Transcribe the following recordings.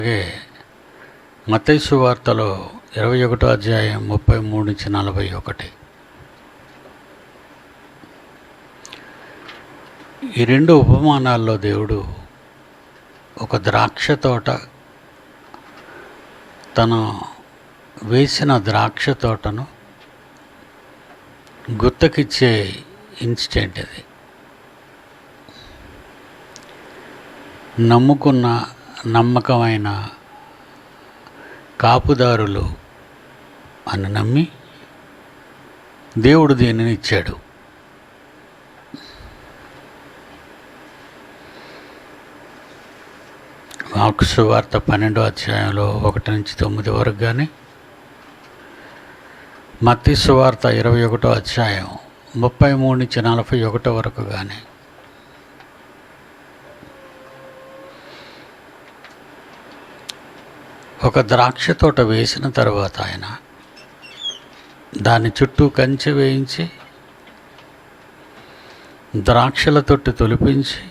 అలాగే మత్తయి సువార్తలో 21వ అధ్యాయం 33-41 ఈ రెండు ఉపమానాల్లో దేవుడు ఒక ద్రాక్ష తోట, తను వేసిన ద్రాక్ష తోటను గుత్తకిచ్చే ఇన్సిడెంట్ ఇది. నమ్ముకున్న నమ్మకమైన కాపుదారులు అని నమ్మి దేవుడు దీనిని ఇచ్చాడు. మార్కు సువార్త 12వ అధ్యాయంలో 1-9 వరకు కానీ, మత్తయి సువార్త 21వ అధ్యాయం 33-41 వరకు కానీ ఒక ద్రాక్ష తోట వేసిన తర్వాత ఆయన దాని చుట్టూ కంచె వేయించి, ద్రాక్షల తొట్టి తొలిపించి,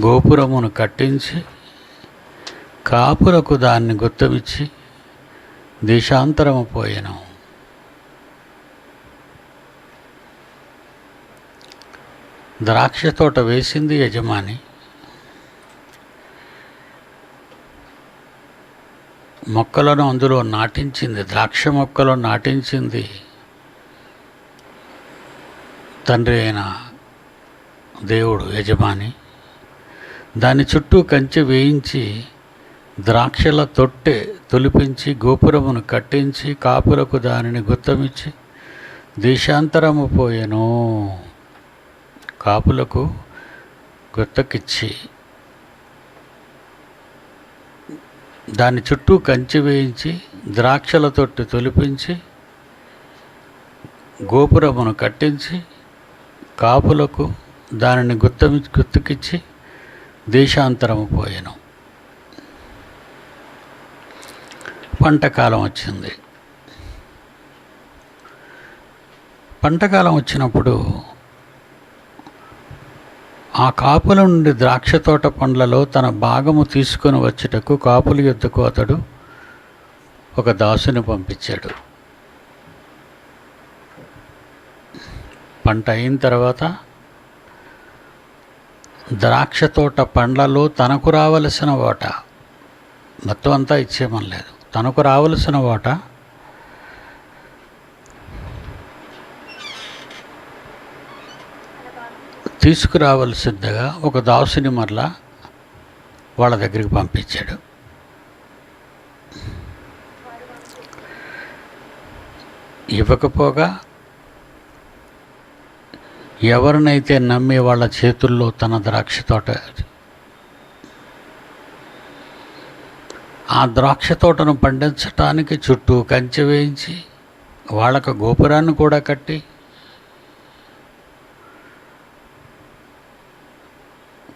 గోపురమును కట్టించి, కాపులకు దాన్ని గుత్తమిచ్చి దేశాంతరము పోయెను. ద్రాక్ష తోట వేసింది యజమాని, మొక్కలను అందులో నాటించింది, ద్రాక్ష మొక్కలు నాటించింది తండ్రి అయిన దేవుడు యజమాని. దాని చుట్టూ కంచె వేయించి, ద్రాక్షల తొట్టె తొలిపించి, గోపురమును కట్టించి, కాపులకు దానిని గుత్తమిచ్చి దేశాంతరము పోయెను. కాపులకు గుత్తకిచ్చి దాని చుట్టూ కంచె వేయించి, ద్రాక్షల తొట్టి తొలిపించి, గోపురమును కట్టించి, కాపులకు దానిని గుత్తకిచ్చి దేశాంతరము పోయెను. పంటకాలం వచ్చింది. పంటకాలం వచ్చినప్పుడు ఆ కాపుల నుండి ద్రాక్ష తోట పండ్లలో తన భాగము తీసుకొని వచ్చుటకు కాపుల యొద్దకు అతడు ఒక దాసుని పంపించాడు. పంట అయిన తర్వాత ద్రాక్ష తోట పండ్లలో తనకు రావలసిన వాటా, మొత్తం అంతా ఇచ్చేయమనలేదు, తనకు రావలసిన వాటా తీసుకురావలసిందిగా ఒక దాసుని మరలా వాళ్ళ దగ్గరికి పంపించాడు. ఇవ్వకపోగా ఎవరినైతే నమ్మి వాళ్ళ చేతుల్లో తన ద్రాక్ష తోట, ఆ ద్రాక్ష తోటను పండించటానికి చుట్టూ కంచె వేయించి, వాళ్ళకు గోపురాన్ని కూడా కట్టి,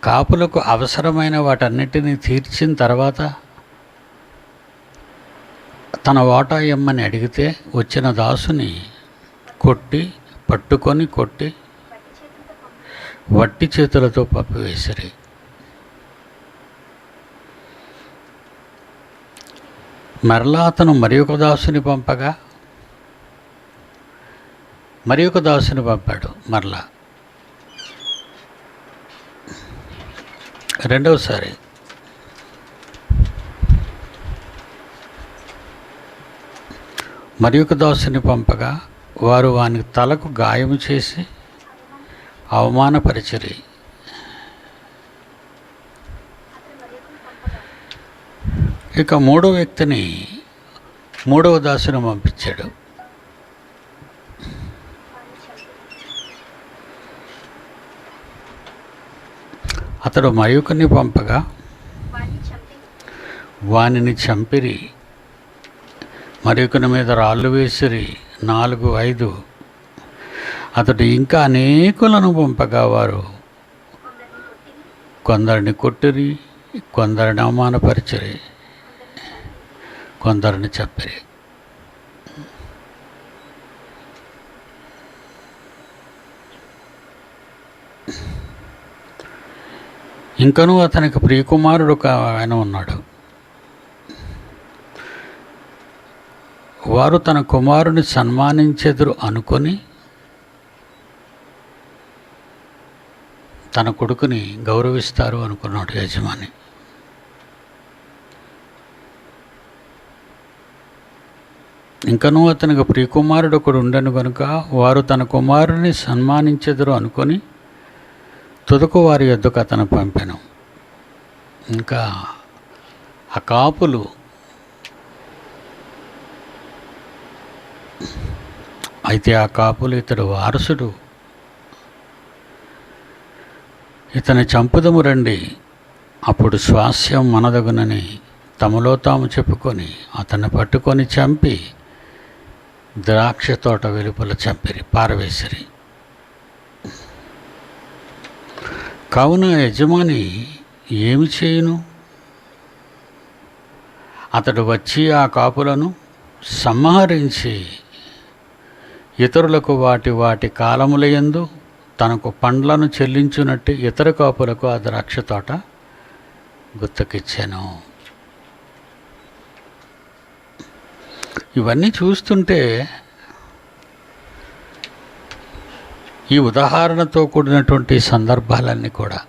కాపులకు అవసరమైన వాటన్నిటినీ తీర్చిన తర్వాత తన వాటా ఇమ్మని అడిగితే వచ్చిన దాసుని పట్టుకొని కొట్టి వట్టి చేతులతో పంపివేసిరి. మరలా అతను మరి ఒక దాసుని పంపగా మరి ఒక దాసుని పంపాడు. మరలా రెండవసారి మరి ఒక దాసుని పంపగా వారు వానికి తలకు గాయము చేసి అవమానపరిచిరి. ఇక మూడవ దాసుని పంపించాడు. అతడు మరొకరిని పంపగా వానిని చంపిరి, మరొకని మీద రాళ్ళు వేసిరి, 4-5. అతడు ఇంకా అనేకులను పంపగా వారు కొందరిని కొట్టిరి, కొందరిని అవమానపరిచిరి, కొందరిని చంపిరి. ఇంకనూ అతనికి ప్రియకుమారుడు ఆయన ఉన్నాడు. వారు తన కుమారుని సన్మానించెదరు అనుకొని తన కొడుకుని గౌరవిస్తారు అనుకున్నాడు యజమాని. ఇంకనూ అతనికి ప్రియకుమారుడు ఒకడు ఉండను కనుక వారు తన కుమారుని సన్మానించెదరు అనుకొని తుదకు వారి యొద్దకు అతను పంపెను. ఇంకా ఆ కాపులు అయితే ఆ కాపులు ఇతడు వారసుడు, ఇతని చంపుదము రండి, అప్పుడు స్వాస్యం మనదగునని తమలో తాము చెప్పుకొని అతన్ని పట్టుకొని చంపి ద్రాక్ష తోట వెలుపల చంపిరి, పారవేసిరి. కావున యజమాని ఏమి చేయును? అతడు వచ్చి ఆ కాపులను సంహరించి ఇతరులకు వాటి వాటి కాలములయందు తనకు పండ్లను చెల్లించునట్టు ఇతర కాపులకు ఆ ద్రాక్ష తోట గుత్తకిచ్చాను. ఇవన్నీ చూస్తుంటే ఈ ఉదాహరణతో కూడినటువంటి సందర్భాలన్నీ కూడా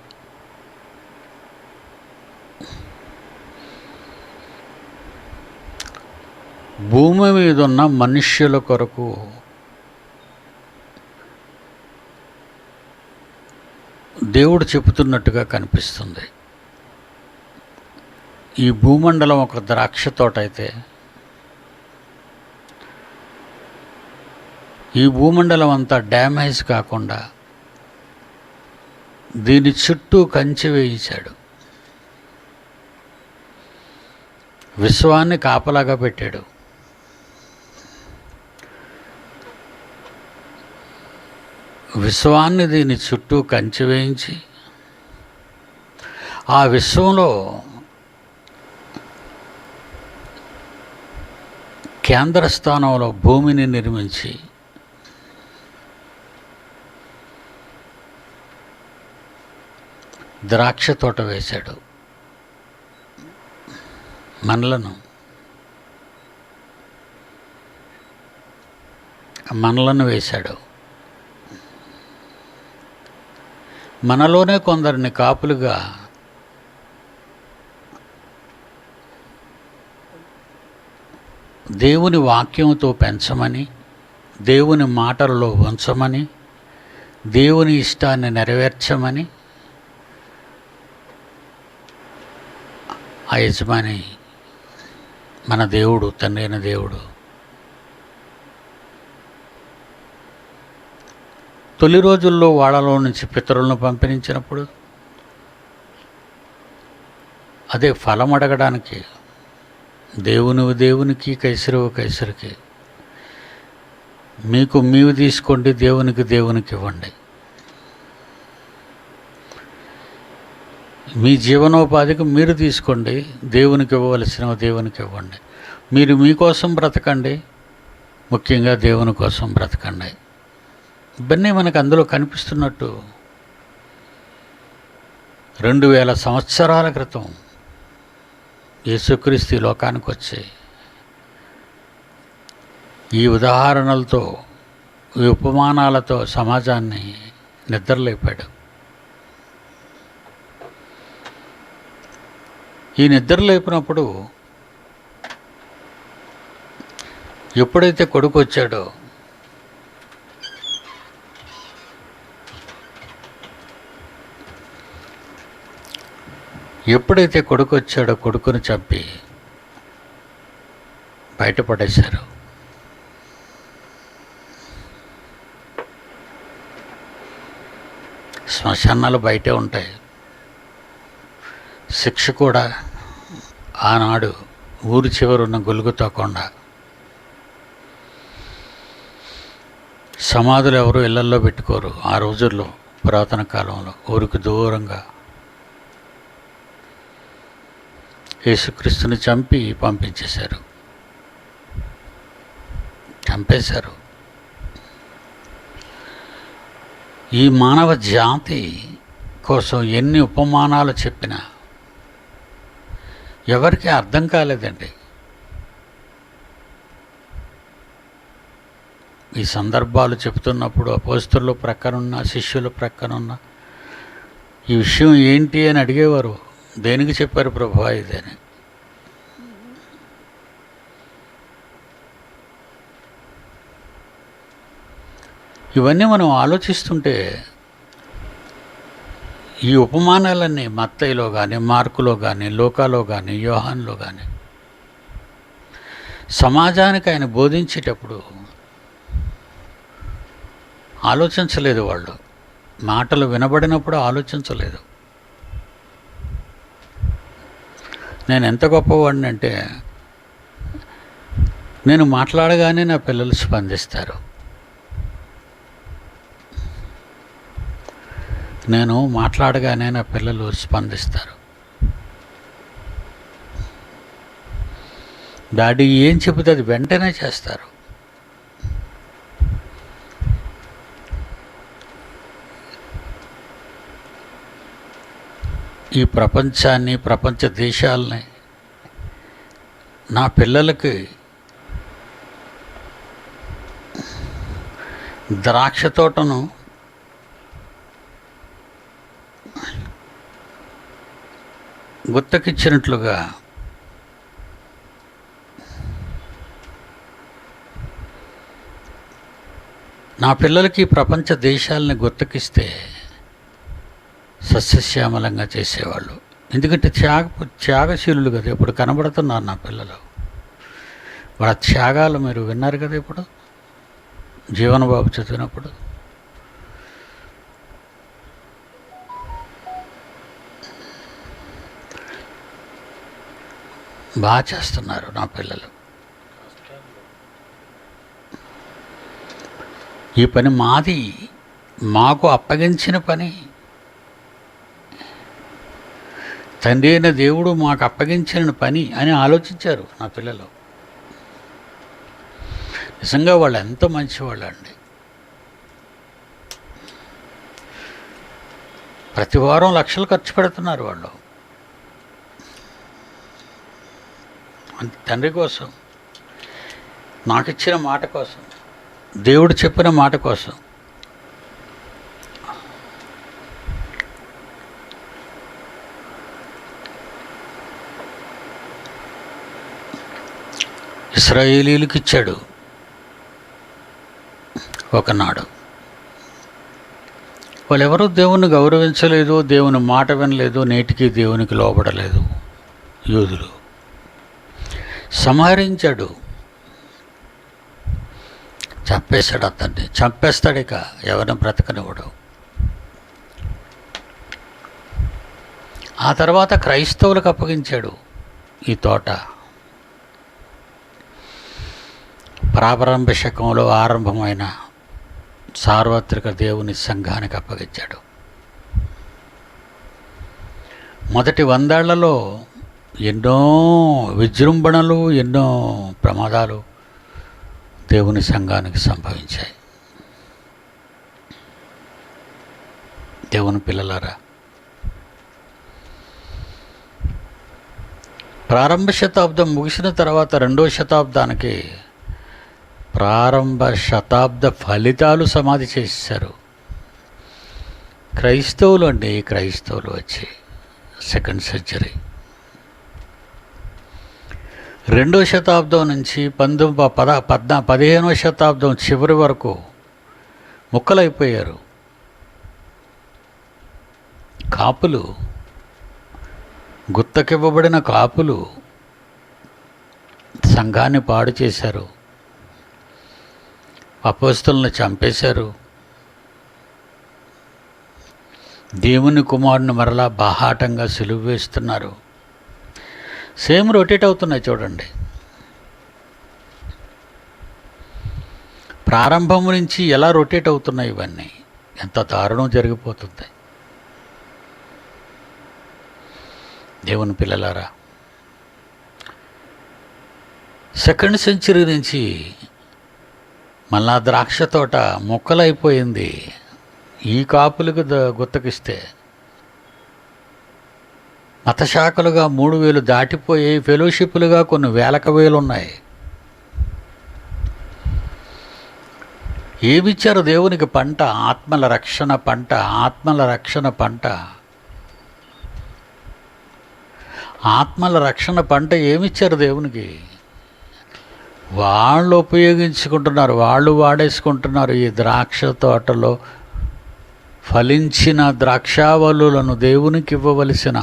భూమి మీద ఉన్న మనుష్యుల కొరకు దేవుడు చెబుతున్నట్టుగా కనిపిస్తుంది. ఈ భూమండలం ఒక ద్రాక్ష తోట అయితే ఈ భూమండలం అంతా డ్యామేజ్ కాకుండా దీని చుట్టూ కంచె వేయించాడు, విశ్వాన్ని కాపలాగా పెట్టాడు. విశ్వాన్ని దీని చుట్టూ కంచె వేయించి ఆ విశ్వంలో కేంద్ర స్థానంలో భూమిని నిర్మించి ద్రాక్ష తోట వేశాడు. మనలను వేశాడు. మనలోనే కొందరిని కాపులుగా దేవుని వాక్యంతో పెంచమని, దేవుని మాటలలో ఉంచమని, దేవుని ఇష్టాన్ని నెరవేర్చమని ఆ యజమాని మన దేవుడు, తండ్రి అయిన దేవుడు తొలి రోజుల్లో వాళ్ళలో నుంచి పితరులను పంపించినప్పుడు అదే ఫలం అడగడానికి దేవునికి, కైసరువు కైసరికి, మీకు మీవి తీసుకోండి, దేవునికి ఇవ్వండి, మీ జీవనోపాధికి మీరు తీసుకోండి, దేవునికి ఇవ్వవలసినవి దేవునికి ఇవ్వండి, మీరు మీకోసం బ్రతకండి, ముఖ్యంగా దేవుని కోసం బ్రతకండి. ఇవన్నీ మనకు అందులో కనిపిస్తున్నట్టు 2000 సంవత్సరాల క్రితం యేసుక్రీస్తు ఈ లోకానికి వచ్చి ఈ ఉదాహరణలతో, ఈ ఉపమానాలతో సమాజాన్ని నిద్రలేపాడు. ఈ నిద్రలేపినప్పుడు ఎప్పుడైతే కొడుకు వచ్చాడో కొడుకుని చంపి బయటపడేశారు. శ్మశానాలు బయటే ఉంటాయి. శిక్ష కూడా ఆనాడు ఊరి చివరున్న గొలుగుతో కొండ. సమాధులు ఎవరు ఇళ్లల్లో పెట్టుకోరు ఆ రోజుల్లో, పురాతన కాలంలో. ఊరికి దూరంగా యేసుక్రీస్తుని చంపి చంపేశారు. ఈ మానవ జాతి కోసం ఎన్ని ఉపమానాలు చెప్పినా ఎవరికి అర్థం కాలేదండి. ఈ సందర్భాలు చెప్తున్నప్పుడు అపోస్తలుల ప్రక్కనున్న, శిష్యుల ప్రక్కనున్న ఈ విషయం ఏంటి అని అడిగేవారు. దేనికి చెప్పారు ప్రభువా ఇదని? ఇవన్నీ మనం ఆలోచిస్తుంటే ఈ ఉపమానాలన్నీ మత్తయిలో కానీ, మార్కులో కానీ, లూకాలో కానీ, యోహానులో కానీ సమాజానికి ఆయన బోధించేటప్పుడు ఆలోచించలేదు. వాళ్ళు మాటలు వినబడినప్పుడు ఆలోచించలేదు. నేను ఎంత గొప్పవాడిని అంటే, నేను మాట్లాడగానే నా పిల్లలు స్పందిస్తారు. నేను మాట్లాడగానే నా పిల్లలు స్పందిస్తారు. డాడీ ఏం చెబితే అది వెంటనే చేస్తారు. ఈ ప్రపంచాన్ని, ప్రపంచ దేశాలని నా పిల్లలకి ద్రాక్ష తోటను గుత్తకిచ్చినట్లుగా నా పిల్లలకి ప్రపంచ దేశాలని గుత్తకిస్తే సస్యశ్యామలంగా చేసేవాళ్ళు. ఎందుకంటే త్యాగశీలులు కదా. ఇప్పుడు కనబడుతున్నారు నా పిల్లలు. వాళ్ళ త్యాగాలు మీరు విన్నారు కదా. ఇప్పుడు జీవనబాబు చదివినప్పుడు బాగా చేస్తున్నారు నా పిల్లలు. ఈ పని మాది, మాకు అప్పగించిన పని. తండ్రి అయిన దేవుడు మాకు అప్పగించిన పని అని ఆలోచించారు నా పిల్లలు. నిజంగా వాళ్ళు ఎంతో మంచివాళ్ళు అండి. ప్రతి వారం లక్షలు ఖర్చు పెడుతున్నారు వాళ్ళు తండ్రి కోసం, నాకు ఇచ్చిన మాట కోసం, దేవుడు చెప్పిన మాట కోసం. ఇశ్రాయేలీయులకు ఇచ్చాడు ఒకనాడు. వాళ్ళెవరూ దేవుణ్ణి గౌరవించలేదు, దేవుని మాట వినలేదు, నేటికి దేవునికి లోబడలేదు. యూదులు సంహరించాడు, చంపేశాడు. అతన్ని చంపేస్తాడు, ఇక ఎవరిని బ్రతకనివ్వడు. ఆ తర్వాత క్రైస్తవులకు అప్పగించాడు ఈ తోట. ప్రారంభ శకంలో ఆరంభమైన సార్వత్రిక దేవుని సంఘానికి అప్పగించాడు. మొదటి 100 ఏళ్లలో ఎన్నో విజృంభణలు, ఎన్నో ప్రమాదాలు దేవుని సంఘానికి సంభవించాయి. దేవుని పిల్లలారా, ప్రారంభ శతాబ్దం ముగిసిన తర్వాత 2వ శతాబ్దానికి ప్రారంభ శతాబ్ద ఫలితాలు సమాధి చేశారు క్రైస్తవులు అండి. క్రైస్తవులు వచ్చి 2nd సెంచరీ, 2వ శతాబ్దం నుంచి 15వ శతాబ్దం చివరి వరకు ముక్కలైపోయారు. కాపులు, గుత్తకివ్వబడిన కాపులు సంఘాన్ని పాడు చేశారు, అపోస్తలులను చంపేశారు, దేవుని కుమారుని మరలా బాహాటంగా సిలువ వేస్తున్నారు. సేమ్ రొటేట్ అవుతున్నాయి చూడండి. ప్రారంభం నుంచి ఎలా రొటేట్ అవుతున్నాయి ఇవన్నీ, ఎంత దారుణం జరిగిపోతుంది. దేవుని పిల్లలారా, 2nd సెంచరీ నుంచి మళ్ళా ద్రాక్ష తోట మొక్కలైపోయింది. ఈ కాపులకు గుత్తకిస్తే మతశాఖలుగా 3000 దాటిపోయి ఫెలోషిప్లుగా కొన్ని వేలకు వేలు ఉన్నాయి. ఏమిచ్చారు దేవునికి పంట? ఆత్మల రక్షణ పంట. ఆత్మల రక్షణ పంట. ఆత్మల రక్షణ పంట ఏమిచ్చారు దేవునికి? వాళ్ళు ఉపయోగించుకుంటున్నారు, వాళ్ళు వాడేసుకుంటున్నారు. ఈ ద్రాక్ష తోటలో ఫలించిన ద్రాక్షావల్లులను దేవునికి ఇవ్వవలసిన,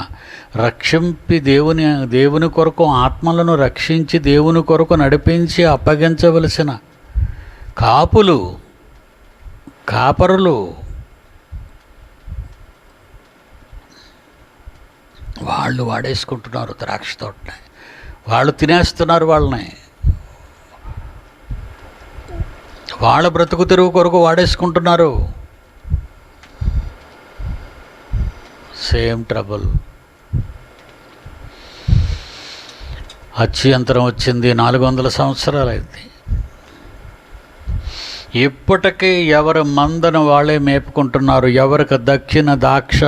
రక్షింపి దేవుని కొరకు ఆత్మలను రక్షించి దేవుని కొరకు నడిపించి అప్పగించవలసిన కాపరులు వాళ్ళు వాడేసుకుంటున్నారు ద్రాక్ష తోటని. వాళ్ళు తినేస్తున్నారు వాళ్ళని. వాళ్ళ బ్రతుకు తెరువు కొరకు వాడేసుకుంటున్నారు. Same trouble. అత్యంతరం వచ్చింది. 400 సంవత్సరాలైంది. ఇప్పటికీ ఎవరి మందను వాళ్ళే మేపుకుంటున్నారు. ఎవరికి దక్కిన ద్రాక్ష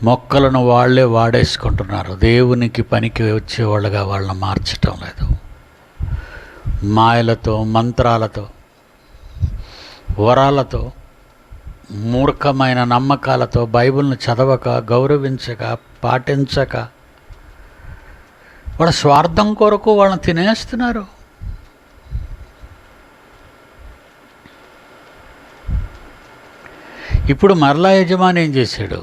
మొక్కలను వాళ్ళే వాడేసుకుంటున్నారు. దేవునికి పనికి వచ్చేవాళ్ళుగా వాళ్ళని మార్చటం లేదు. మాయలతో, మంత్రాలతో, వరాలతో, మూర్ఖమైన నమ్మకాలతో, బైబిల్ను చదవక, గౌరవించక, పాటించక, వాళ్ళ స్వార్థం కొరకు వాళ్ళని తినేస్తున్నారు. ఇప్పుడు మరలా యజమాని ఏం చేశాడు?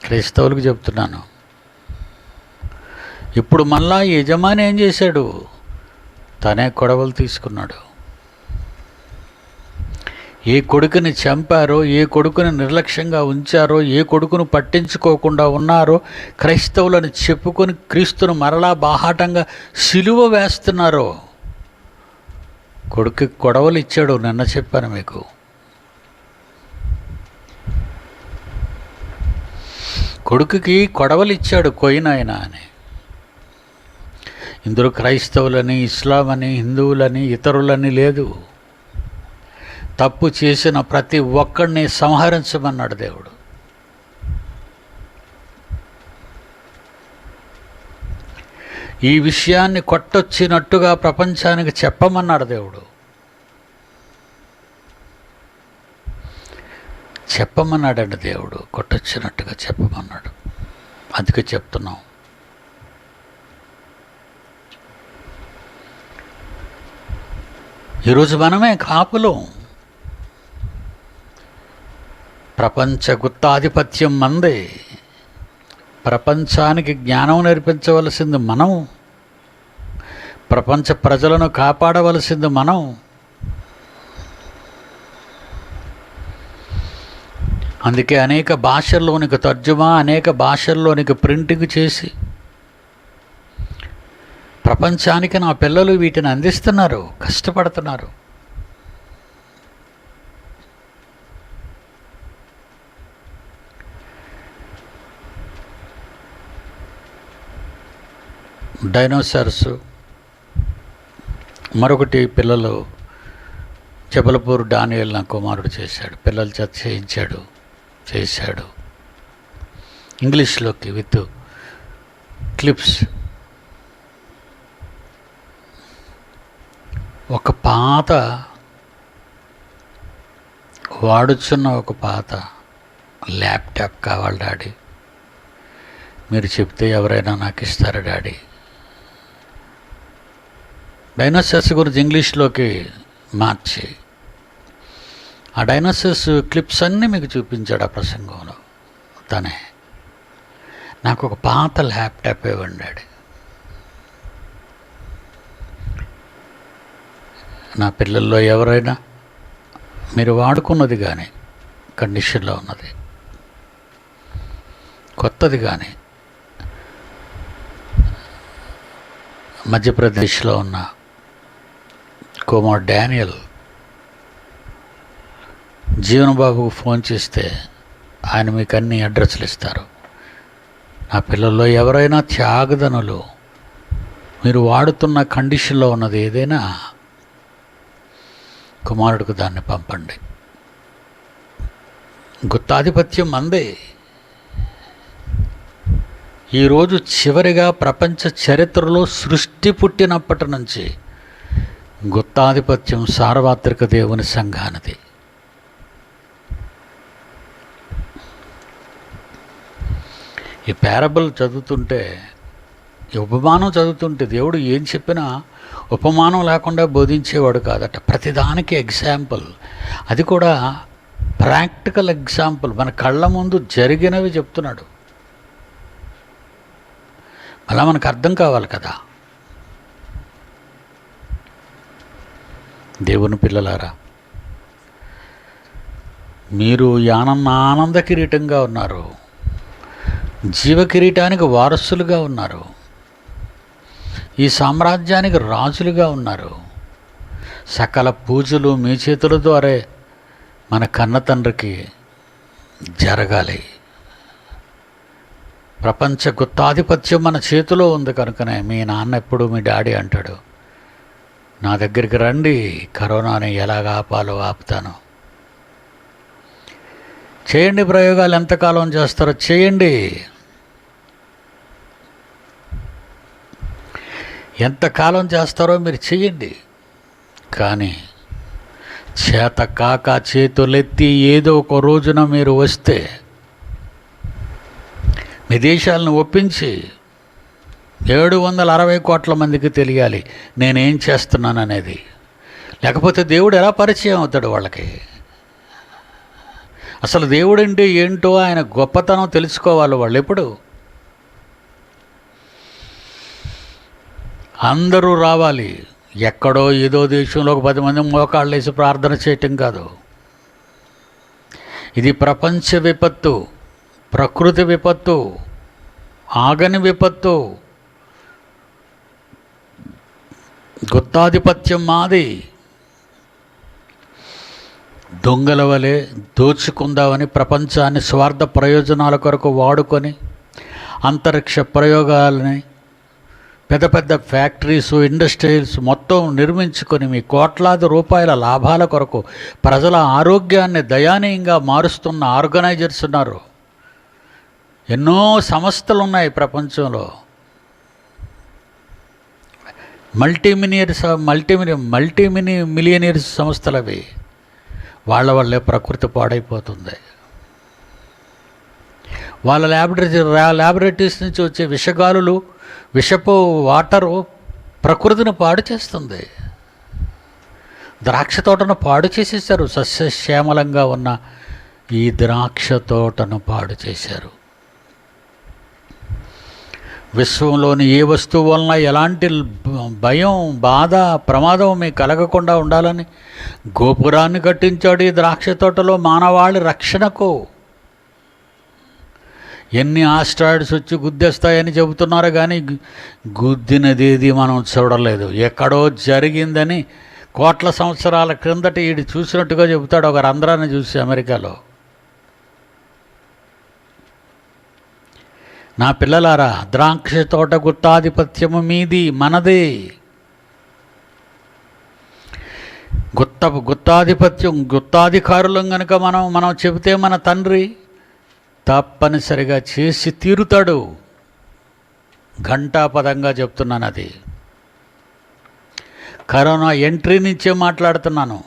క్రైస్తవులకు చెప్తున్నాను, ఇప్పుడు మళ్ళా యజమాని ఏం చేశాడు? తనే కొడవలు తీసుకున్నాడు. ఏ కొడుకుని చంపారో, ఏ కొడుకుని నిర్లక్ష్యంగా ఉంచారో, ఏ కొడుకును పట్టించుకోకుండా ఉన్నారో, క్రైస్తవులను చెప్పుకొని క్రీస్తును మరలా బాహాటంగా సిలువ వేస్తున్నారో, కొడుకుకి కొడవలు ఇచ్చాడు. నిన్న చెప్పాను మీకు. కొడుకుకి కొడవలు ఇచ్చాడు కొయినాయన అని. ఇందులో క్రైస్తవులని, ఇస్లాం అని, హిందువులని, ఇతరులని లేదు. తప్పు చేసిన ప్రతి ఒక్కడిని సంహరించమన్నాడు దేవుడు. ఈ విషయాన్ని కొట్టొచ్చినట్టుగా ప్రపంచానికి చెప్పమన్నాడు దేవుడు. చెప్పమన్నాడండి దేవుడు. కొట్టొచ్చినట్టుగా చెప్పమన్నాడు. అందుకే చెప్తున్నాం. ఈరోజు మనమే కాపులం. ప్రపంచ గుత్తాధిపత్యం మందే. ప్రపంచానికి జ్ఞానం నేర్పించవలసింది మనం. ప్రపంచ ప్రజలను కాపాడవలసింది మనం. అందుకే అనేక భాషల్లోనికి తర్జుమా, అనేక భాషల్లోనికి ప్రింటింగ్ చేసి ప్రపంచానికి నా పిల్లలు వీటిని అందిస్తున్నారు, కష్టపడుతున్నారు. డైనోసార్స్, మరొకటి పిల్లలు. జబల్పూర్ డానియల్ నా కుమారుడు చేశాడు. పిల్లల చేత చేశాడు ఇంగ్లీష్లోకి విత్ క్లిప్స్. ఒక పాత వాడుచున్న ఒక పాత ల్యాప్టాప్ కావాలి డాడీ, మీరు చెప్తే ఎవరైనా నాకు ఇస్తారా డాడీ? డైనోసార్స్ గురించి ఇంగ్లీష్లోకి మార్చి ఆ డైనోసార్స్ క్లిప్స్ అన్నీ మీకు చూపించాడు ఆ ప్రసంగంలో. తనే నాకు ఒక పాత ల్యాప్టాప్ ఇవ్వండి డాడీ. నా పిల్లల్లో ఎవరైనా మీరు వాడుకున్నది కానీ, కండిషన్లో ఉన్నది, కొత్తది కానీ, మధ్యప్రదేశ్లో ఉన్న కుమార్ డానియల్ జీవనబాబుకు ఫోన్ చేస్తే ఆయన మీకు అన్ని అడ్రస్లు ఇస్తారు. నా పిల్లల్లో ఎవరైనా త్యాగదనులు, మీరు వాడుతున్న కండిషన్లో ఉన్నది ఏదైనా కుమారుడికి దాన్ని పంపండి. గుత్తాధిపత్యం అందే. ఈరోజు చివరిగా ప్రపంచ చరిత్రలో సృష్టి పుట్టినప్పటి నుంచి గుత్తాధిపత్యం సార్వత్రిక దేవుని సంఘానిది. ఈ పారబుల్ చదువుతుంటే, ఈ ఉపమానం చదువుతుంటే దేవుడు ఏం చెప్పినా ఉపమానం లేకుండా బోధించేవాడు కాదట. ప్రతిదానికి ఎగ్జాంపుల్, అది కూడా ప్రాక్టికల్ ఎగ్జాంపుల్, మన కళ్ళ ముందు జరిగినవి చెప్తున్నాడు. అలా మనకు అర్థం కావాలి కదా. దేవుని పిల్లలారా, మీరు ఆనంద కిరీటంగా ఉన్నారు, జీవ కిరీటానికి వారసులుగా ఉన్నారు, ఈ సామ్రాజ్యానికి రాజులుగా ఉన్నారు. సకల పూజలు మీ చేతుల ద్వారా మన కన్న తండ్రికి జరగాలి. ప్రపంచ గుత్తాధిపత్యం మన చేతిలో ఉంది కనుకనే మీ నాన్న ఎప్పుడు మీ డాడీ అంటాడు, నా దగ్గరికి రండి, కరోనాని ఎలాగ ఆపాలో ఆపుతాను. చేయండి ప్రయోగాలు, ఎంతకాలం చేస్తారో చేయండి, ఎంతకాలం చేస్తారో మీరు చెయ్యండి. కానీ చేత కాక చేతులెత్తి ఏదో ఒక రోజున మీరు వస్తే మీ దేశాలను ఒప్పించి 760 కోట్ల మందికి తెలియాలి నేనేం చేస్తున్నాననేది. లేకపోతే దేవుడు ఎలా పరిచయం అవుతాడు వాళ్ళకి? అసలు దేవుడంటే ఏంటో, ఆయన గొప్పతనం తెలుసుకోవాలి వాళ్ళు. ఎప్పుడు అందరూ రావాలి, ఎక్కడో ఏదో దేశంలో ఒక 10 మంది మోకాళ్ళు వేసి ప్రార్థన చేయటం కాదు. ఇది ప్రపంచ విపత్తు, ప్రకృతి విపత్తు, ఆగని విపత్తు. గుత్తాధిపత్యం మాది. దొంగల వలె దోచుకుందామని ప్రపంచాన్ని స్వార్థ ప్రయోజనాల కొరకు వాడుకొని అంతరిక్ష ప్రయోగాలని, పెద్ద పెద్ద ఫ్యాక్టరీస్, ఇండస్ట్రీస్ మొత్తం నిర్మించుకొని మీ కోట్లాది రూపాయల లాభాల కొరకు ప్రజల ఆరోగ్యాన్ని దయానీయంగా మారుస్తున్న ఆర్గనైజర్స్ ఉన్నారు. ఎన్నో సంస్థలు ఉన్నాయి ప్రపంచంలో, మల్టీ మిలియనీర్స్ సంస్థలు అవి. వాళ్ళ వల్లే ప్రకృతి పాడైపోతుంది. వాళ్ళ ల్యాబొరేటరీస్ నుంచి వచ్చే విషగాలులు, విషపు వాటరు ప్రకృతిని పాడు చేస్తుంది. ద్రాక్ష తోటను పాడు చేసేసారు. సస్యశ్యామలంగా ఉన్న ఈ ద్రాక్ష తోటను పాడు చేశారు. విశ్వంలోని ఏ వస్తువు వలన ఎలాంటి భయం, బాధ, ప్రమాదం మీకు కలగకుండా ఉండాలని గోపురాన్ని కట్టించాడు ఈ ద్రాక్ష తోటలో మానవాళి రక్షణకు. ఎన్ని ఆస్ట్రాయిడ్స్ వచ్చి గుద్దేస్తాయని చెబుతున్నారు, కానీ గుద్దినదేది మనం చూడలేదు. ఎక్కడో జరిగిందని కోట్ల సంవత్సరాల క్రిందట ఈడు చూసినట్టుగా చెబుతాడు ఒక రంధ్రాన్ని చూసి అమెరికాలో. నా పిల్లలారా, ద్రాక్ష తోట గుత్తాధిపత్యము మీది, మనదే. గుత్తాధిపత్యం, గుత్తాధికారులం కనుక మనం చెబితే మన తండ్రి తప్పనిసరిగా చేసి తీరుతాడు. ఘంటాపదంగా చెప్తున్నాను. అది కరోనా ఎంట్రీ నుంచే మాట్లాడుతున్నాను.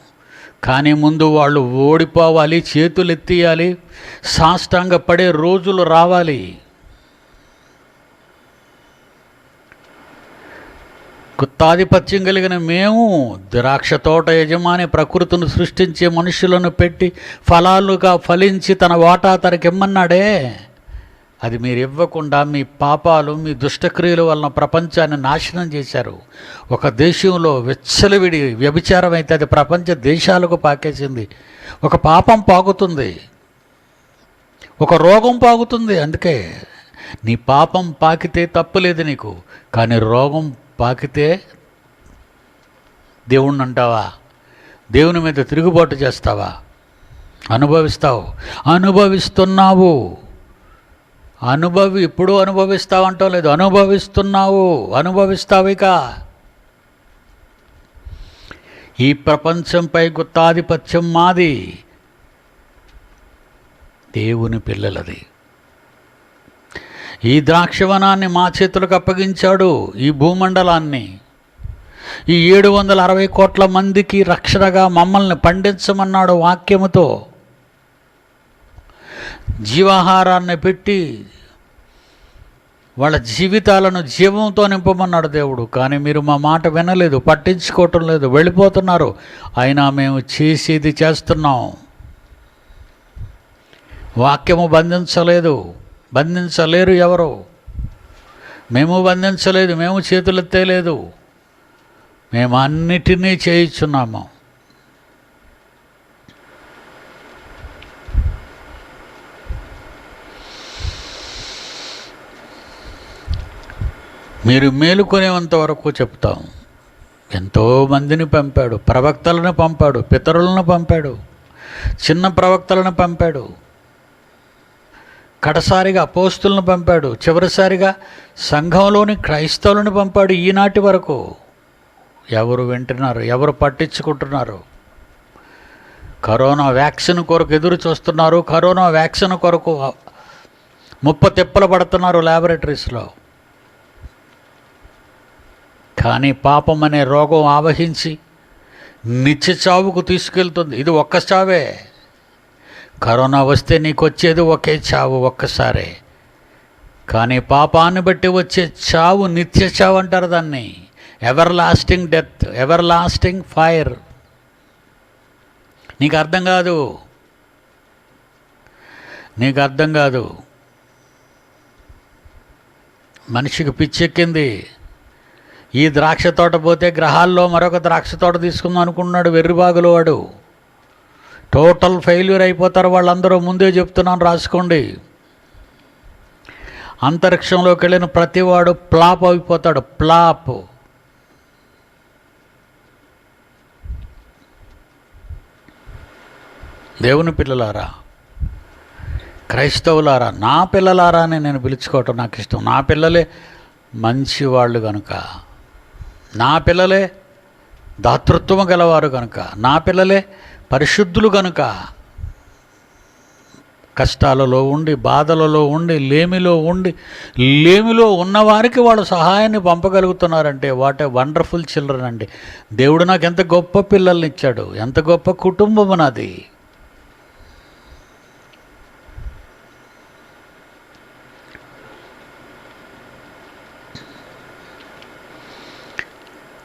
కానీ ముందు వాళ్ళు ఓడిపోవాలి, చేతులు ఎత్తేయాలి, సాష్టాంగ పడే రోజులు రావాలి. గుత్తాధిపత్యం కలిగిన మేము, ద్రాక్ష తోట యజమాని ప్రకృతిని సృష్టించే మనుషులను పెట్టి ఫలాలుగా ఫలించి తన వాటా తనకిమ్మన్నాడే, అది మీరు ఇవ్వకుండా మీ పాపాలు, మీ దుష్టక్రియల వలన ప్రపంచాన్ని నాశనం చేశారు. ఒక దేశంలో విచ్చలవిడి వ్యభిచారం అయితే అది ప్రపంచ దేశాలకు పాకేసింది. ఒక పాపం పాకుతుంది, ఒక రోగం పాకుతుంది. అందుకే నీ పాపం పాకితే తప్పులేదు నీకు, కానీ రోగం పాకితే దేవుణ్ణి అంటావా? దేవుని మీద తిరుగుబాటు చేస్తావా? అనుభవిస్తావు, అనుభవిస్తున్నావు. ఇప్పుడు అనుభవిస్తావు అంటావు లేదు, అనుభవిస్తున్నావు, అనుభవిస్తావిక. ఈ ప్రపంచంపై గుత్తాధిపత్యం మాది, దేవుని పిల్లలది. ఈ ద్రాక్షవనాన్ని మా చేతులకు అప్పగించాడు, ఈ భూమండలాన్ని. ఈ 760 కోట్ల మందికి రక్షణగా మమ్మల్ని పండించమన్నాడు వాక్యముతో. జీవాహారాన్ని పెట్టి వాళ్ళ జీవితాలను జీవంతో నింపమన్నాడు దేవుడు. కానీ మీరు మా మాట వినలేదు, పట్టించుకోవటం లేదు, వెళ్ళిపోతున్నారు. అయినా మేము చేసేది చేస్తున్నాం. వాక్యము బంధించలేరు ఎవరు. మేము బంధించలేదు, మేము చేతులెత్తేలేదు, మేము అన్నిటినీ చేయించున్నాము. మీరు మేలుకొనేంత వరకు చెప్తాం. ఎంతోమందిని పంపాడు, ప్రవక్తలను పంపాడు, పితరులను పంపాడు, చిన్న ప్రవక్తలను పంపాడు, కడసారిగా అపోస్తులను పంపాడు, చివరిసారిగా సంఘంలోని క్రైస్తవులను పంపాడు. ఈనాటి వరకు ఎవరు వింటున్నారు? ఎవరు పట్టించుకుంటున్నారు? కరోనా వ్యాక్సిన్ కొరకు ఎదురు చూస్తున్నారు. కరోనా వ్యాక్సిన్ కొరకు ముప్పతిప్పలు పడుతున్నారు ల్యాబొరేటరీస్లో. కానీ పాపం అనే రోగం ఆవహించి నిత్య చావుకు తీసుకెళ్తుంది. ఇది ఒక్క చావే. కరోనా వస్తే నీకు వచ్చేది ఒకే చావు, ఒక్కసారే. కానీ పాపాన్ని బట్టి వచ్చే చావు నిత్య చావు అంటారు దాన్ని. Ever lasting death, ever lasting fire. నీకు అర్థం కాదు. మనిషికి పిచ్చెక్కింది. ఈ ద్రాక్ష తోట పోతే గ్రహాల్లో మరొక ద్రాక్ష తోట తీసుకుందాం అనుకున్నాడు వెర్రిబాగులు వాడు. టోటల్ ఫెయిల్యూర్ అయిపోతారు వాళ్ళందరూ. ముందే చెప్తున్నాను, రాసుకోండి. అంతరిక్షంలోకి వెళ్ళిన ప్రతివాడు ప్లాప్ అయిపోతాడు. ప్లాప్. దేవుని పిల్లలారా, క్రైస్తవులారా, నా పిల్లలారా అని నేను పిలుచుకోవటం నాకు ఇష్టం. నా పిల్లలే మంచివాళ్ళు కనుక, నా పిల్లలే దాతృత్వం గలవారు కనుక, నా పిల్లలే పరిశుద్ధులు కనుక, కష్టాలలో ఉండి, బాధలలో ఉండి, లేమిలో ఉన్నవారికి వాళ్ళు సహాయాన్ని పంపగలుగుతున్నారంటే వాట్ ఏ వండర్ఫుల్ చిల్డ్రన్ అండి. దేవుడు నాకు ఎంత గొప్ప పిల్లల్ని ఇచ్చాడు, ఎంత గొప్ప కుటుంబం నాది.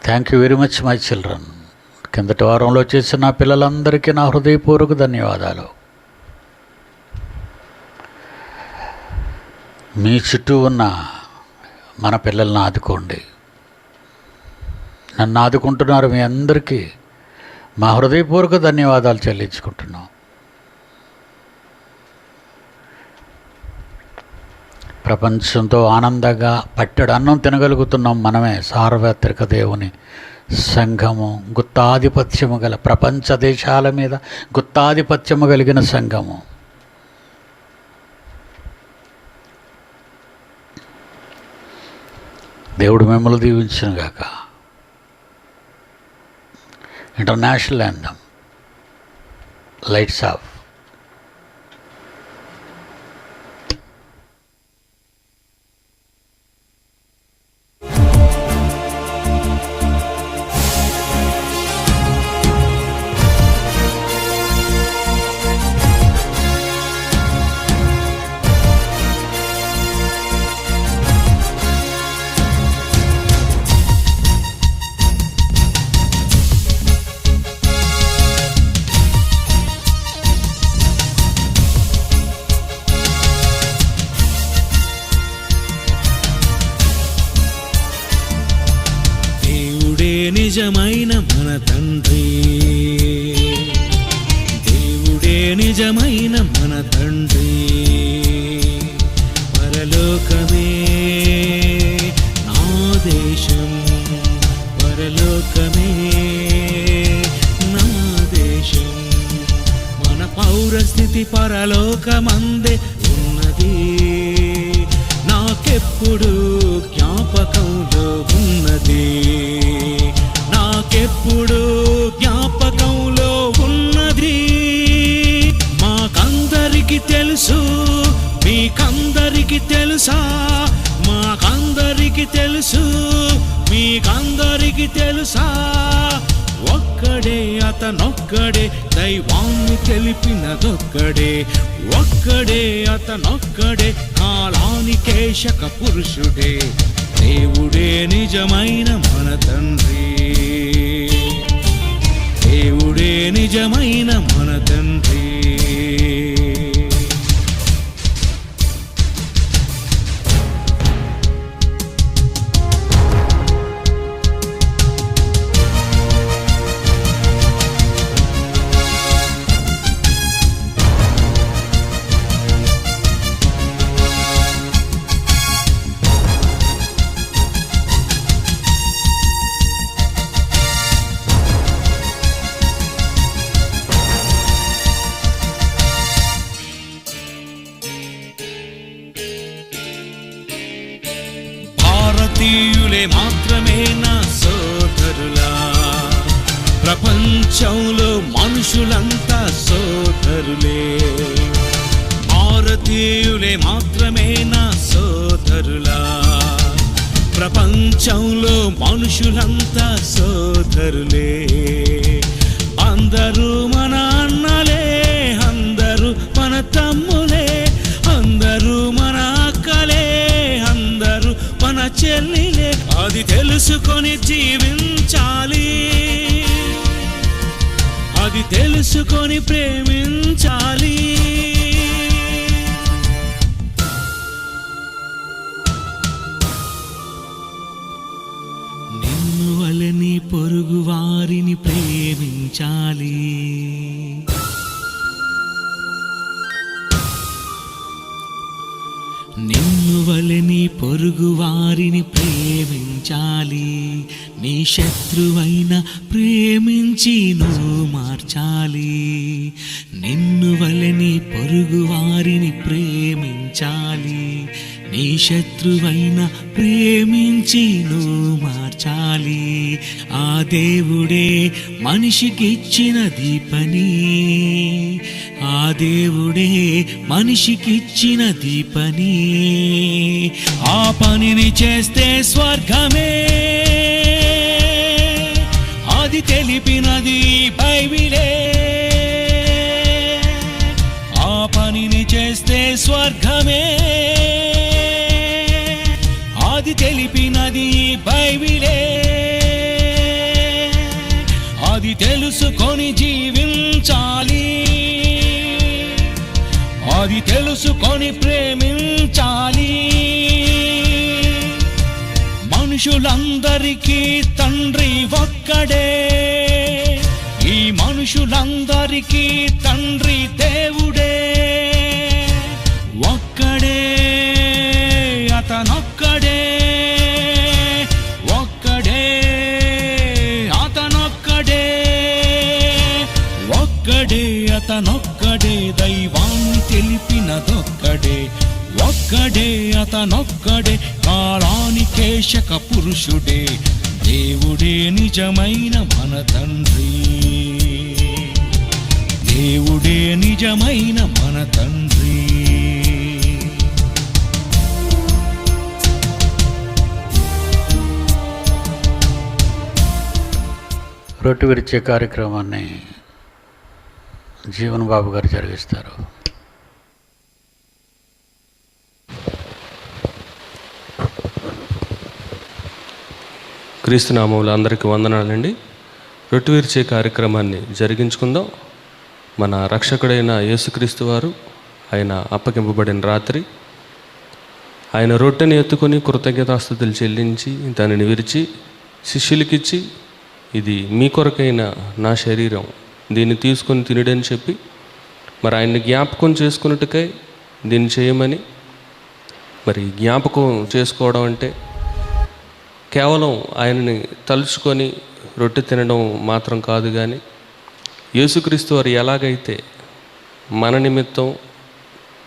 Thank you very much my children. కిందటి వారంలో చేసిన నా పిల్లలందరికీ నా హృదయపూర్వక ధన్యవాదాలు. మీ చుట్టూ ఉన్న మన పిల్లల్ని ఆదుకోండి. నన్ను ఆదుకుంటున్నారు. మీ అందరికీ మా హృదయపూర్వక ధన్యవాదాలు చెల్లించుకుంటున్నాం. ప్రపంచంతో ఆనందంగా పట్టెడు అన్నం తినగలుగుతున్నాం మనమే. సార్వత్రిక దేవుని సంఘము, గుత్తాధిపత్యము గల, ప్రపంచ దేశాల మీద గుత్తాధిపత్యము కలిగిన సంఘము. దేవుడు మిమ్మల్ని దీవించునుగాక. International anthem, lights off. నిజమైన మన తండ్రి, దేవుడే నిజమైన మన తండ్రి. పరలోకమే నా దేశం, పరలోకమే నా దేశం. మన పౌరస్థితి పరలోకమందే ఉన్నది. నాకెప్పుడు జ్ఞాపకంలో ఉన్నది, నాకెప్పుడు జ్ఞాపకంలో ఉన్నది. మాకందరికి తెలుసు, మీకందరికి తెలుసా? మాకందరికి తెలుసు, మీ మీకందరికి తెలుసా, ఒక్కడే అతనొక్కడే, దైవాన్ని తెలిపినదొక్కడే, ఒక్కడే అతనొక్కడే, కాలానికే శక పురుషుడే, దేవుడే నిజమైన మన తండ్రి, దేవుడే నిజమైన మన తండ్రి. భారతీయులే మాత్రమే నా సోదరులా, ప్రపంచంలో మనుషులంతా సోదరులే. భారతీయులే మాత్రమే నా సోదరులా, ప్రపంచంలో మనుషులంతా సోదరులే. అందరూ మన అన్నలే, అందరూ మన తమ్ములే, అందరూ మన అక్కలే, అందరూ మన చెల్లిలే. అది తెలుసుకొని జీవించాలి, అది తెలుసుకొని ప్రేమించాలి. నిన్ను వలని పొరుగు వారిని ప్రేమించాలి, నిన్ను వలని పొరుగు వారిని ప్రేమించాలి. నీ శత్రువైన ప్రేమించి నువ్వు మార్చాలి. నిన్ను వలని పొరుగు వారిని ప్రేమించాలి. నీ శత్రువైన ప్రేమించి నువ్వు మార్చాలి. ఆ దేవుడే మనిషికిచ్చినది పని, ఆ దేవుడే మనిషికిచ్చినది పని. ఆ పనిని చేస్తే స్వర్గమే, అది తెలిపినది బైబిలే. ఆ పనిని చేస్తే స్వర్గమే, అది తెలిపినది బైబిలే. అది తెలుసుకొని జీవించాలి, అది తెలుసుకొని ప్రేమించాలి. మనుషులందరికీ తండ్రి ఒక్కడే, ఈ మనుషులందరికీ తండ్రి దేవుడే. ఒక్కడే అతనొక్కడే, ఒక్కడే అతనొక్కడే, ఒక్కడే అతనొక్కడే, దైవాన్ని తెలిపినదొక్కడే, ఒక్కడే అతనొక్కడే, కాలానికే శక పురుషుడే, దేవుడే నిజమైన మన తండ్రి, దేవుడే నిజమైన మన తండ్రి. రొట్టె విరిచే కార్యక్రమాన్ని జీవన్ బాబు గారు జరిగిస్తారు. క్రీస్తు నామములో అందరికీ వందనాలండి. రొట్టె విరిచే కార్యక్రమాన్ని జరిగించుకుందాం. మన రక్షకుడైన యేసుక్రీస్తు వారు ఆయన అప్పగింపబడిన రాత్రి ఆయన రొట్టెని ఎత్తుకొని కృతజ్ఞతాస్తుతులు చెల్లించి దానిని విరిచి శిష్యులకిచ్చి, ఇది మీ కొరకైన నా శరీరం, దీన్ని తీసుకొని తినడని చెప్పి మరి ఆయన్ని జ్ఞాపకం చేసుకున్నట్టుకై దీన్ని చేయమని. మరి జ్ఞాపకం చేసుకోవడం అంటే కేవలం ఆయనని తలుచుకొని రొట్టె తినడం మాత్రం కాదు, కానీ యేసుక్రీస్తు వారు ఎలాగైతే మన నిమిత్తం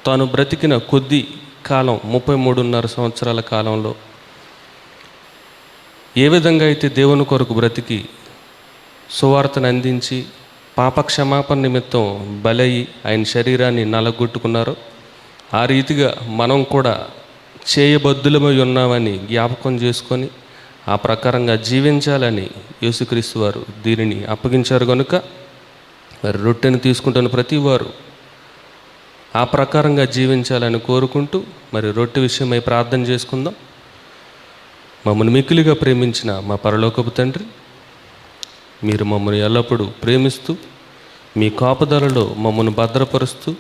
తాను బ్రతికిన కొద్ది కాలం 33.5 సంవత్సరాల కాలంలో ఏ విధంగా అయితే దేవుని కొరకు బ్రతికి సువార్తను అందించి పాపక్షమాపణ నిమిత్తం బలయి ఆయన శరీరాన్ని నలగొట్టుకున్నారో, ఆ రీతిగా మనం కూడా చేయబద్దులమై ఉన్నామని జ్ఞాపకం చేసుకొని ఆ ప్రకారంగా జీవించాలని యేసుక్రీస్తు వారు దీనిని అప్పగించారు కనుక మరి రొట్టెను తీసుకుంటున్న ప్రతి వారు ఆ ప్రకారంగా జీవించాలని కోరుకుంటూ మరి రొట్టె విషయమై ప్రార్థన చేసుకుందాం. మమ్మల్ని మిక్కిలిగా ప్రేమించిన మా పరలోకపు తండ్రి, మీరు మమ్మల్ని ఎల్లప్పుడూ ప్రేమిస్తూ మీ కాపుదలలో మమ్మల్ని భద్రపరుస్తూ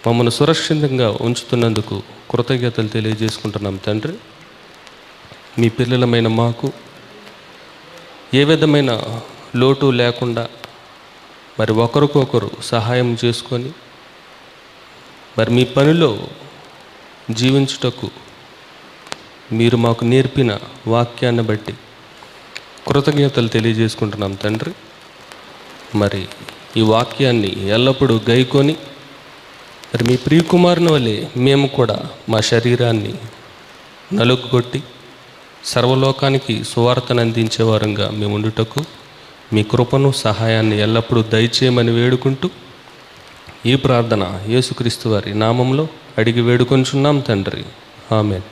మమ్మల్ని సురక్షితంగా ఉంచుతున్నందుకు కృతజ్ఞతలు తెలియజేసుకుంటున్నాం తండ్రి. మీ పిల్లలమైన మాకు ఏ విధమైన లోటు లేకుండా మరి ఒకరికొకరు సహాయం చేసుకొని మరి మీ పనిలో జీవించుటకు మీరు మాకు నేర్పిన వాక్యాన్ని బట్టి కృతజ్ఞతలు తెలియజేసుకుంటున్నాం తండ్రి. మరి ఈ వాక్యాన్ని ఎల్లప్పుడూ గైకొని మరి మీ ప్రియకుమారుని వలె మేము కూడా మా శరీరాన్ని నలుగుగొట్టి సర్వలోకానికి సువార్తను అందించే వారంగా మేము ఉండుటకు మీ కృపను సహాయాన్ని ఎల్లప్పుడూ దయచేయమని వేడుకుంటూ ఈ ప్రార్థన యేసుక్రీస్తు వారి నామంలో అడిగి వేడుకొంచున్నాం తండ్రి. ఆమేన్.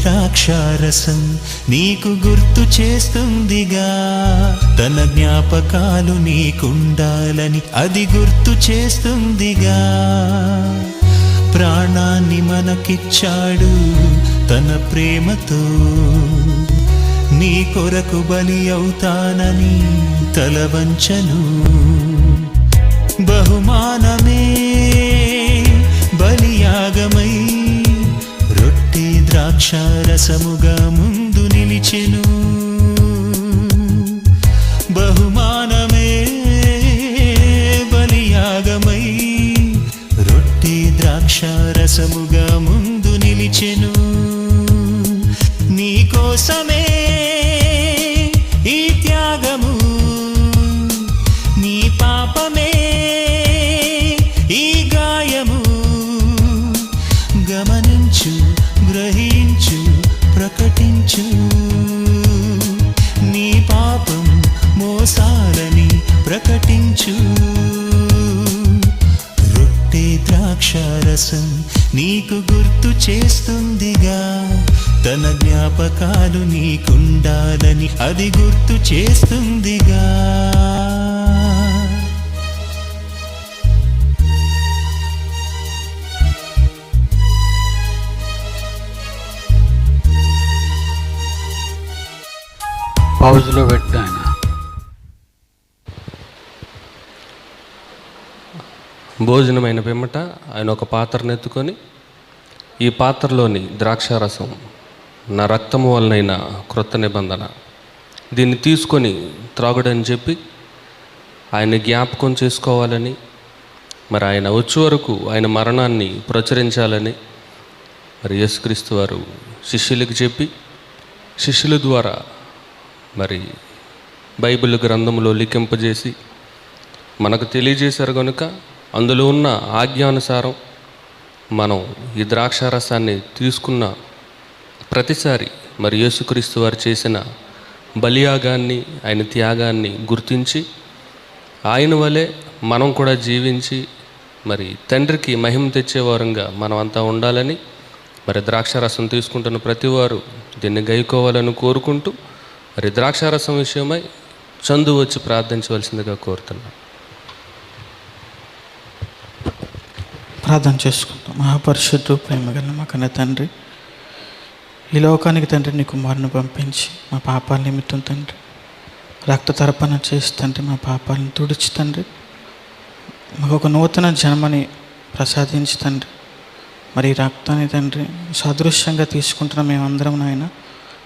ద్రాక్షారసం నీకు గుర్తు చేస్తుందిగా, తన జ్ఞాపకాలు నీకుండాలని అది గుర్తు చేస్తుందిగా. ప్రాణాన్ని మనకిచ్చాడు తన ప్రేమతో, నీ కొరకు బలి అవుతానని తల వంచను. బహుమానమే బలియాగమై రొట్టె ద్రాక్షారసముగా ముందు నిలిచెను. బహుమానమే బలియాగమై రొట్టె ద్రాక్షారసముగా ముందు నిలిచెను. నీకోసమే ఈ త్యాగము, నీ పాపమే ఈ గాయము. గమనించు, గ్రహించు, ప్రకటించు, నీ పాపం మోసాలని ప్రకటించు. రొట్టె ద్రాక్షారసం నీకు గుర్తు చేస్తుందిగా, తన జ్ఞాపకాలు నీకుండాలని అది గుర్తు చేస్తుందిగా. పౌజ్లో పెట్టు ఆయన. భోజనమైన పిమ్మట ఆయన ఒక పాత్రను ఎత్తుకొని, ఈ పాత్రలోని ద్రాక్షారసం నా రక్తము వలనైన క్రొత్త నిబంధన, దీన్ని తీసుకొని త్రాగుడని చెప్పి ఆయన జ్ఞాపకం చేసుకోవాలని, మరి ఆయన వచ్చే వరకు ఆయన మరణాన్ని ప్రచురించాలని మరి యేసుక్రీస్తు వారు శిష్యులకు చెప్పి, శిష్యుల ద్వారా మరి బైబిల్ గ్రంథంలో లిఖింపజేసి మనకు తెలియజేశారు కనుక, అందులో ఉన్న ఆజ్ఞానుసారం మనం ఈ ద్రాక్షారసాన్ని తీసుకున్న ప్రతిసారి మరి యేసుక్రీస్తు వారు చేసిన బలియాగాన్ని, ఆయన త్యాగాన్ని గుర్తించి ఆయన వలె మనం కూడా జీవించి మరి తండ్రికి మహిమ తెచ్చేవారంగా మనం అంతా ఉండాలని మరి ద్రాక్షారసం తీసుకుంటున్న ప్రతివారు దీన్ని గైకోవాలని కోరుకుంటూ మరి ద్రాక్షారసం విషయమై చందు వచ్చి ప్రార్థించవలసిందిగా కోరుతున్నాను. ప్రార్థన చేసుకుంటాం. మహాపరిశుద్ధ ప్రేమ గల మా కన్న తండ్రి, ఈ లోకానికి తండ్రి నీ కుమారుని పంపించి మా పాపాల నిమిత్తం తండ్రి రక్త తర్పణ చేసి తండ్రి మా పాపాలను తుడిచి తండ్రి మాకు ఒక నూతన జన్మని ప్రసాదించి తండ్రి, మరి ఈ రక్తాన్ని తండ్రి సదృశ్యంగా తీసుకుంటున్న మేమందరం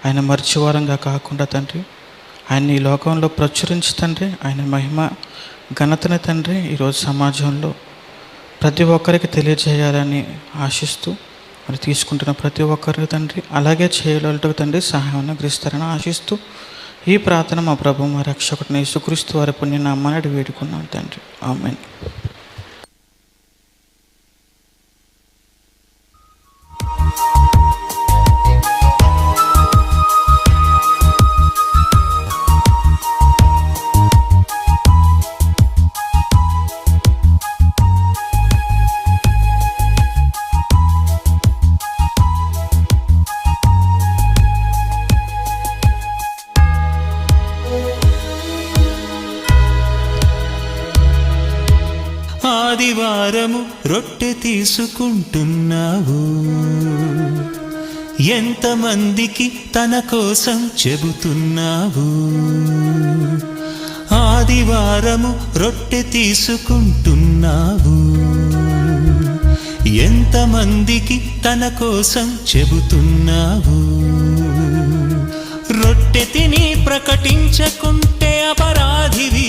ఆయన మర్చివారంగా కాకుండా తండ్రి ఆయన ఈ లోకంలో ప్రచురించి తండ్రి, ఆయన మహిమ ఘనతని తండ్రి ఈరోజు సమాజంలో ప్రతి ఒక్కరికి తెలియజేయాలని ఆశిస్తూ మరి తీసుకుంటున్న ప్రతి ఒక్కరికి తండ్రి అలాగే చేయగలటకు తండ్రి సహాయం అనుగ్రహిస్తారని ఆశిస్తూ ఈ ప్రార్థన మా ప్రభు మా రక్షకుడిని యేసుక్రీస్తు వారి పుణ్యనామాన్ని వేడుకున్నాం తండ్రి. ఆమేన్. ఆదివారము రొట్టె తీసుకుంటున్నావు, ఎంతమందికి తన కోసం చెబుతున్నావు. ఆదివారము రొట్టె తీసుకుంటున్నావు, ఎంతమందికి తన కోసం చెబుతున్నావు. రొట్టె తిని ప్రకటించకుంటే అపరాధివి,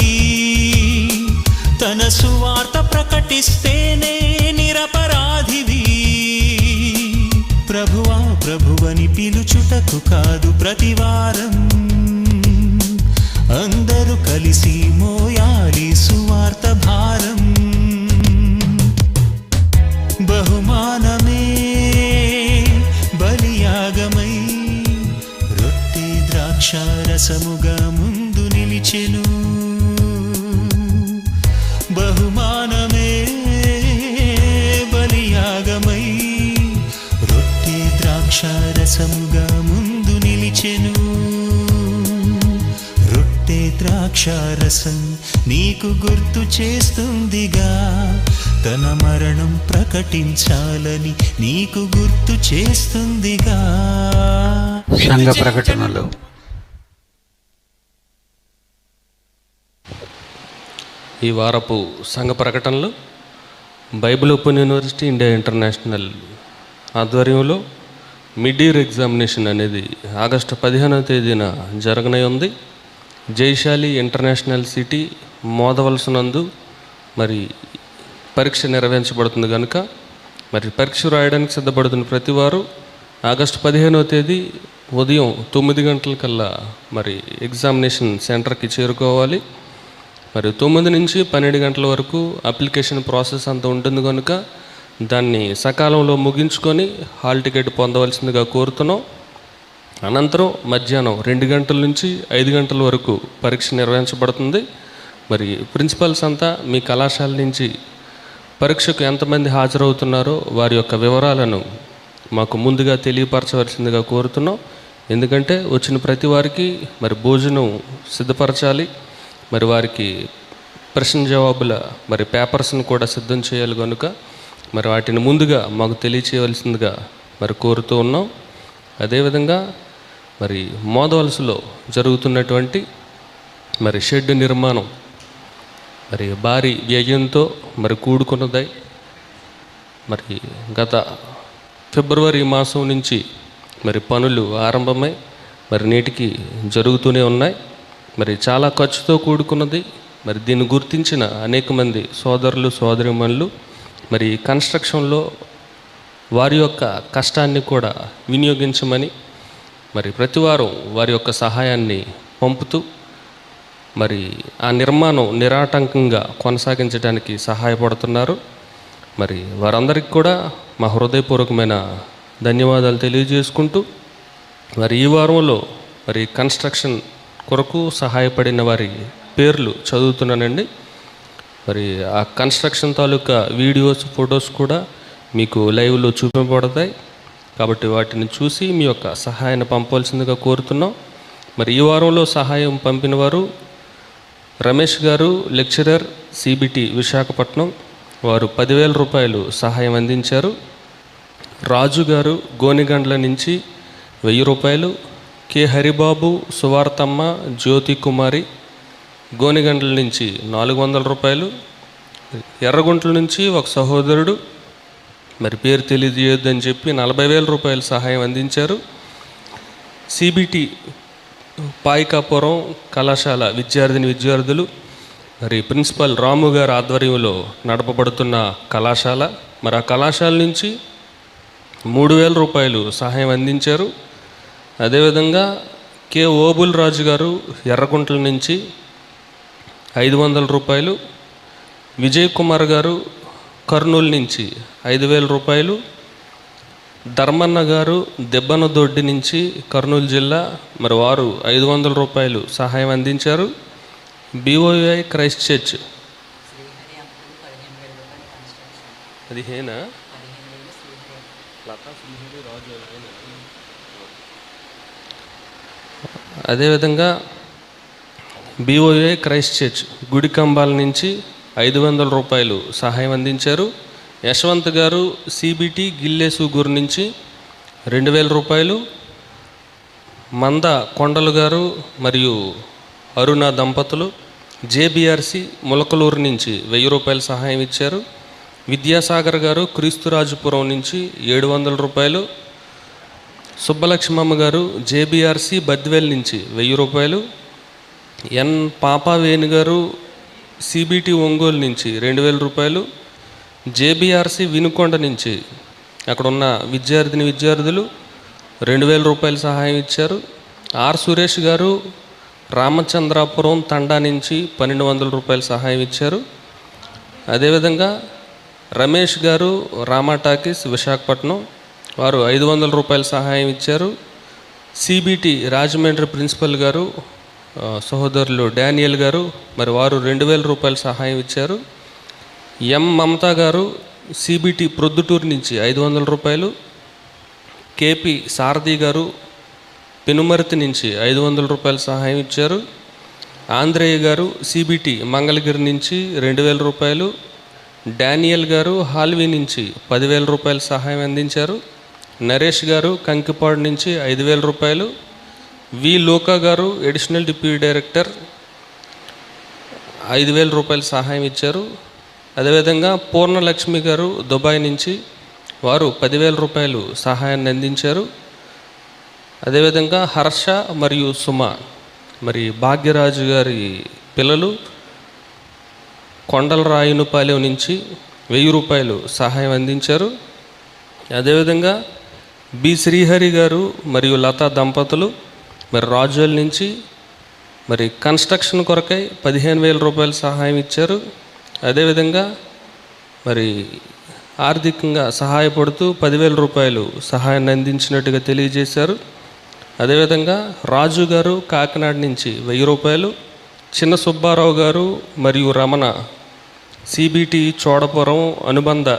తన సువార్త ప్రకటిస్తేనే నిరపరాధివి. ప్రభువా ప్రభువని పిలుచుటకు కాదు ప్రతివారం, అందరూ కలిసి మోయాలి సువార్త భారం. బహుమానమే బలియాగమై రొట్టె ద్రాక్షారసముగా ముందు నిలిచెను. బహుమానమే బలియాగమై రొట్టె ద్రాక్షారసముగా ముందు నిలిచెను. రొట్టె ద్రాక్షారసం నీకు గుర్తు చేస్తుందిగా, తన మరణం ప్రకటించాలని నీకు గుర్తు చేస్తుందిగా. సంఘ ప్రకటనలు ఈ వారపు సంఘ ప్రకటనలు Bible open university India international ఆధ్వర్యంలో మిడ్ ఇయర్ ఎగ్జామినేషన్ అనేది ఆగస్టు 15వ తేదీన జరగనే ఉంది. జైశాలి ఇంటర్నేషనల్ సిటీ మోదవలసనందు మరి పరీక్ష నిర్వహించబడుతుంది కనుక మరి పరీక్ష రాయడానికి సిద్ధపడుతున్న ప్రతి వారు ఆగస్టు 15వ తేదీ ఉదయం 9 గంటలకల్లా మరి ఎగ్జామినేషన్ సెంటర్కి చేరుకోవాలి. మరి 9 నుంచి 12 గంటల వరకు అప్లికేషన్ ప్రాసెస్ అంతా ఉంటుంది కనుక దాన్ని సకాలంలో ముగించుకొని హాల్ టికెట్ పొందవలసిందిగా కోరుతున్నాం. అనంతరం మధ్యాహ్నం 2 గంటల నుంచి 5 గంటల వరకు పరీక్ష నిర్వహించబడుతుంది. మరి ప్రిన్సిపల్స్ అంతా మీ కళాశాల నుంచి పరీక్షకు ఎంతమంది హాజరవుతున్నారో వారి యొక్క వివరాలను మాకు ముందుగా తెలియపరచవలసిందిగా కోరుతున్నాం. ఎందుకంటే వచ్చిన ప్రతి వారికి మరి భోజనం సిద్ధపరచాలి, మరి వారికి ప్రశ్న జవాబుల మరి పేపర్స్ని కూడా సిద్ధం చేయాలి కనుక మరి వాటిని ముందుగా మాకు తెలియచేయవలసిందిగా మరి కోరుతూ ఉన్నాం. అదేవిధంగా మరి మోదవలసలో జరుగుతున్నటువంటి మరి షెడ్ నిర్మాణం మరి భారీ వ్యయంతో మరి కూడుకున్నదై మరి గత ఫిబ్రవరి మాసం నుంచి మరి పనులు ఆరంభమై మరి నేటికి జరుగుతూనే ఉన్నాయి. మరి చాలా ఖర్చుతో కూడుకున్నది. మరి దీన్ని గుర్తించిన అనేక మంది సోదరులు సోదరిమణులు మరి కన్స్ట్రక్షన్లో వారి యొక్క కష్టాన్ని కూడా వినియోగించమని మరి ప్రతివారం వారి యొక్క సహాయాన్ని పంపుతూ మరి ఆ నిర్మాణం నిరాటంకంగా కొనసాగించడానికి సహాయపడుతున్నారు. మరి వారందరికీ కూడా మా హృదయపూర్వకమైన ధన్యవాదాలు తెలియజేసుకుంటూ మరి ఈ వారంలో మరి కన్స్ట్రక్షన్ కొరకు సహాయపడిన వారి పేర్లు చదువుతున్నానండి. మరి ఆ కన్స్ట్రక్షన్ తాలూకా వీడియోస్ ఫొటోస్ కూడా మీకు లైవ్లో చూపించబడతాయి కాబట్టి వాటిని చూసి మీ యొక్క సహాయాన్ని పంపవలసిందిగా కోరుతున్నాం. మరి ఈ వారంలో సహాయం పంపిన వారు రమేష్ గారు, లెక్చరర్, సిబిటి విశాఖపట్నం, వారు 10,000 రూపాయలు సహాయం అందించారు. రాజు గారు గోనిగండ్ల నుంచి 1000 రూపాయలు, కె హరిబాబు, సువార్తమ్మ, జ్యోతి కుమారి గోనిగండ్ల నుంచి 400 రూపాయలు, ఎర్రగుంట్ల నుంచి ఒక సహోదరుడు మరి పేరు తెలియజేయొద్దని చెప్పి 40,000 రూపాయలు సహాయం అందించారు. సిబిటి పాయికాపురం కళాశాల విద్యార్థులు మరి ప్రిన్సిపల్ రాము గారి ఆధ్వర్యంలో నడపబడుతున్న కళాశాల. మరి ఆ కళాశాల నుంచి 3,000 రూపాయలు సహాయం అందించారు. అదేవిధంగా కె ఓబుల్ రాజు గారు ఎర్రగుంట్ల నుంచి 500 రూపాయలు, విజయ్ కుమార్ గారు కర్నూలు నుంచి 5,000 రూపాయలు, ధర్మన్న గారు దెబ్బనదొడ్డి నుంచి కర్నూలు జిల్లా, మరి వారు 500 రూపాయలు సహాయం అందించారు. బిఓఐ క్రైస్ట్ చర్చ్ 15 అదేవిధంగా బిఓఐ క్రైస్ట్ చర్చ్ గుడికంబాల నుంచి 500 రూపాయలు సహాయం అందించారు. యశ్వంత్ గారు సిబిటి గిల్లేసూగూరు నుంచి 2,000 రూపాయలు, మంద కొండలు గారు మరియు అరుణ దంపతులు జేబిఆర్సి ములకలూరు నుంచి 1,000 రూపాయలు సహాయం ఇచ్చారు. విద్యాసాగర్ గారు క్రీస్తురాజుపురం నుంచి 700 రూపాయలు, సుబ్బలక్ష్మమ్మ గారు జేబిఆర్సి బద్వేల్ నుంచి 1,000 రూపాయలు, ఎన్ పాపావేణు గారు సిబిటి ఒంగోలు నుంచి 2,000 రూపాయలు, జేబిఆర్సి వినుకొండ నుంచి అక్కడ ఉన్న విద్యార్థులు 2,000 రూపాయలు సహాయం ఇచ్చారు. ఆర్ సురేష్ గారు రామచంద్రాపురం తండా నుంచి 1,200 రూపాయలు సహాయం ఇచ్చారు. అదేవిధంగా రమేష్ గారు రామాటాకీస్ విశాఖపట్నం, వారు 500 రూపాయలు సహాయం ఇచ్చారు. సిబిటి రాజమండ్రి ప్రిన్సిపల్ గారు సహోదరులు డానియల్ గారు, మరి వారు 2,000 రూపాయలు సహాయం ఇచ్చారు. ఎం మమతా గారు సిబిటి ప్రొద్దుటూరు నుంచి 500 రూపాయలు, కేపి సారథి గారు పెనుమర్తి నుంచి 500 రూపాయలు సహాయం ఇచ్చారు. ఆంధ్రేయ గారు సిబిటి మంగళగిరి నుంచి 2,000 రూపాయలు, డానియల్ గారు హాల్వీ నుంచి 10,000 రూపాయలు సహాయం అందించారు. నరేష్ గారు కంకిపాడు నుంచి 5,000 రూపాయలు, వి లోకా గారు అడిషనల్ డిప్యూటీ డైరెక్టర్ 5,000 రూపాయలు సహాయం ఇచ్చారు. అదేవిధంగా పూర్ణలక్ష్మి గారు దుబాయ్ నుంచి వారు 10,000 రూపాయలు సహాయాన్ని అందించారు. అదేవిధంగా హర్ష మరియు సుమ, మరి భాగ్యరాజు గారి పిల్లలు కొండలరాయునుపాలెం నుంచి 1,000 రూపాయలు సహాయం అందించారు. అదేవిధంగా బి శ్రీహరి గారు మరియు లతా దంపతులు మరి రాజోల్ నుంచి మరి కన్స్ట్రక్షన్ కొరకై 15,000 రూపాయలు సహాయం ఇచ్చారు. అదేవిధంగా మరి ఆర్థికంగా సహాయపడుతూ 10,000 రూపాయలు సహాయాన్ని అందించినట్టుగా తెలియజేశారు. అదేవిధంగా రాజు గారు కాకినాడ నుంచి 1,000 రూపాయలు, చిన్న సుబ్బారావు గారు మరియు రమణ సిబిటి చోడపురం అనుబంధ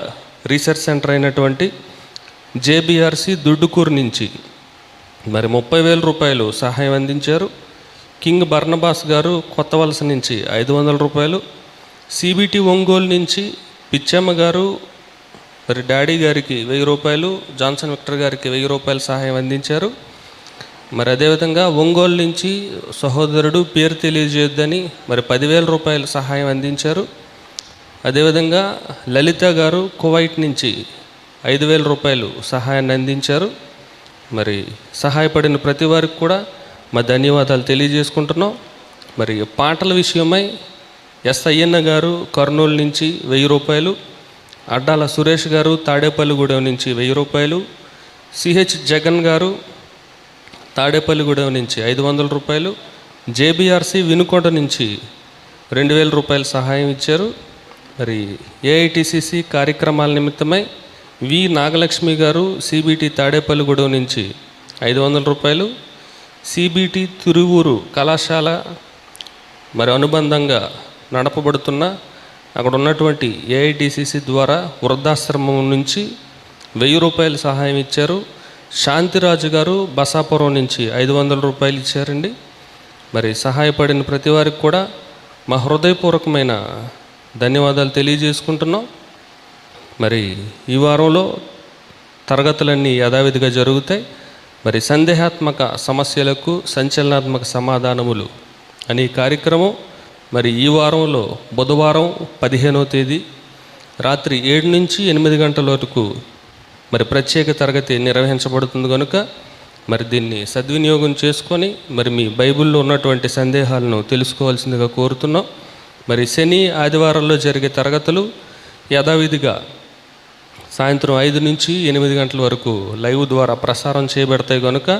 రీసెర్చ్ సెంటర్ అయినటువంటి జేబిఆర్సి దుడ్డుకూరు నుంచి మరి 30,000 రూపాయలు సహాయం అందించారు. కింగ్ బర్నబాస్ గారు కొత్త వలస నుంచి 500 రూపాయలు, సిబిటి ఒంగోలు నుంచి పిచ్చమ్మ గారు మరి డాడీ గారికి 1,000 రూపాయలు, జాన్సన్ విక్టర్ గారికి 1,000 రూపాయలు సహాయం అందించారు. మరి అదేవిధంగా ఒంగోలు నుంచి సహోదరుడు పేరు తెలియజేయొద్దని మరి 10,000 రూపాయలు సహాయం అందించారు. అదేవిధంగా లలిత గారు కువైట్ నుంచి 5,000 రూపాయలు సహాయాన్ని అందించారు. మరి సహాయపడిన ప్రతి వారికి కూడా మా ధన్యవాదాలు తెలియజేసుకుంటున్నాం. మరి పాటల విషయమై ఎస్ అయ్యన్న గారు కర్నూలు నుంచి 1,000 రూపాయలు, అడ్డాల సురేష్ గారు తాడేపల్లిగూడెం నుంచి 1,000 రూపాయలు, సిహెచ్ జగన్ గారు తాడేపల్లిగూడెం నుంచి 500 రూపాయలు, జేబిఆర్సి వినుకొండ నుంచి 2,000 రూపాయలు సహాయం ఇచ్చారు. మరి ఏఐటిసిసి కార్యక్రమాల నిమిత్తమై వి నాగలక్ష్మి గారు సిబిటి తాడేపల్లిగూడెం నుంచి 500 రూపాయలు, సిబిటి తిరువూరు కళాశాల మరి అనుబంధంగా నడపబడుతున్న అక్కడ ఉన్నటువంటి ఏఐటిసిసి ద్వారా వృద్ధాశ్రమం నుంచి 1,000 రూపాయలు సహాయం ఇచ్చారు. శాంతిరాజు గారు బసాపురం నుంచి 500 రూపాయలు ఇచ్చారండి. మరి సహాయపడిన ప్రతి వారికి కూడా మా హృదయపూర్వకమైన ధన్యవాదాలు తెలియజేసుకుంటున్నాం. మరి ఈ వారంలో తరగతులన్నీ యథావిధిగా జరుగుతాయి. మరి సందేహాత్మక సమస్యలకు సంచలనాత్మక సమాధానములు అనే కార్యక్రమం మరి ఈ వారంలో బుధవారం 15వ తేదీ రాత్రి 7 నుంచి 8 గంటల వరకు మరి ప్రత్యేక తరగతి నిర్వహించబడుతుంది కనుక మరి దీన్ని సద్వినియోగం చేసుకొని మరి మీ బైబిల్లో ఉన్నటువంటి సందేహాలను తెలుసుకోవాల్సిందిగా కోరుతున్నాం. మరి శని ఆదివారాల్లో జరిగే తరగతులు యథావిధిగా సాయంత్రం 5 నుంచి 8 గంటల వరకు లైవ్ ద్వారా ప్రసారం చేయబడతాయి కనుక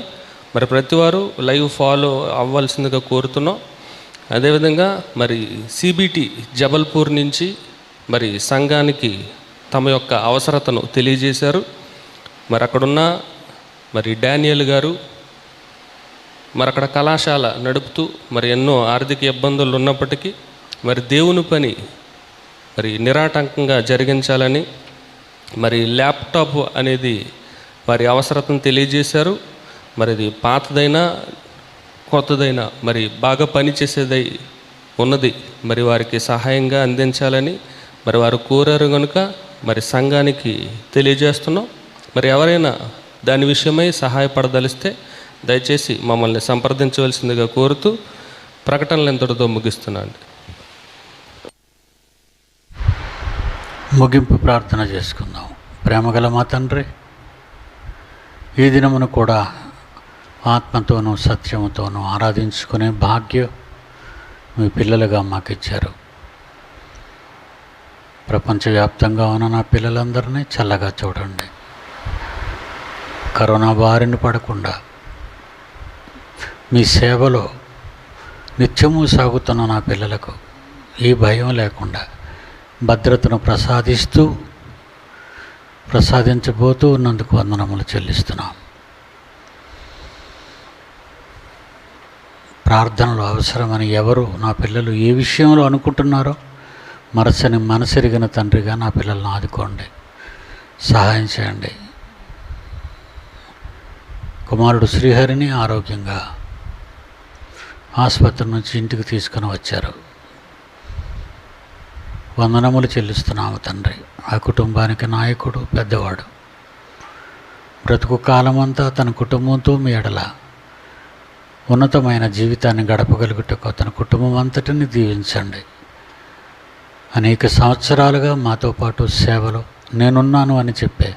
మరి ప్రతివారు లైవ్ ఫాలో అవ్వాల్సిందిగా కోరుతున్నాం. అదేవిధంగా మరి సిబిటి జబల్పూర్ నుంచి మరి సంఘానికి తమ యొక్క అవసరతను తెలియజేశారు. మరి అక్కడున్న మరి డానియల్ గారు మరి అక్కడ కళాశాల నడుపుతూ మరి ఎన్నో ఆర్థిక ఇబ్బందులు ఉన్నప్పటికీ మరి దేవుని పని మరి నిరాటంకంగా జరిగించాలని మరి ల్యాప్టాప్ అనేది వారి అవసరతను తెలియజేశారు. మరి ఇది పాతదైనా కొత్తదైనా మరి బాగా పనిచేసేదై ఉన్నది మరి వారికి సహాయంగా అందించాలని మరి వారు కోరారు కనుక మరి సంఘానికి తెలియజేస్తున్నాం. మరి ఎవరైనా దాని విషయమై సహాయపడదలిస్తే దయచేసి మమ్మల్ని సంప్రదించవలసిందిగా కోరుతూ ప్రకటనలు ఎంతటితో ముగిస్తున్నాను. ముగింపు ప్రార్థన చేసుకుందాం. ప్రేమగల మా తండ్రి, ఈ దినమును కూడా ఆత్మతోనూ సత్యముతోనూ ఆరాధించుకునే భాగ్యం మీ పిల్లలుగా మాకు ఇచ్చారు. ప్రపంచవ్యాప్తంగా ఉన్న నా పిల్లలందరినీ చల్లగా చూడండి. కరోనా బారిన పడకుండా మీ సేవలో నిత్యము సాగుతున్న నా పిల్లలకు ఈ భయం లేకుండా భద్రతను ప్రసాదించబోతూ ఉన్నందుకు వందనములు చెల్లిస్తున్నాం. ప్రార్థనలు అవసరమని ఎవరు నా పిల్లలు ఏ విషయంలో అనుకుంటున్నారో మనసెరిగిన తండ్రిగా నా పిల్లలను ఆదుకోండి, సహాయం చేయండి. కుమారుడు శ్రీహరిని ఆరోగ్యంగా ఆసుపత్రి నుంచి ఇంటికి తీసుకుని వచ్చారు. వందనములు చెల్లిస్తున్నాము తండ్రి. ఆ కుటుంబానికి నాయకుడు, పెద్దవాడు. బ్రతుకు కాలమంతా తన కుటుంబంతో మీ ఎడల ఉన్నతమైన జీవితాన్ని గడపగలుగుటకు తన కుటుంబం అంతటిని దీవించండి. అనేక సంవత్సరాలుగా మాతో పాటు సేవలో నేనున్నాను అని చెప్పే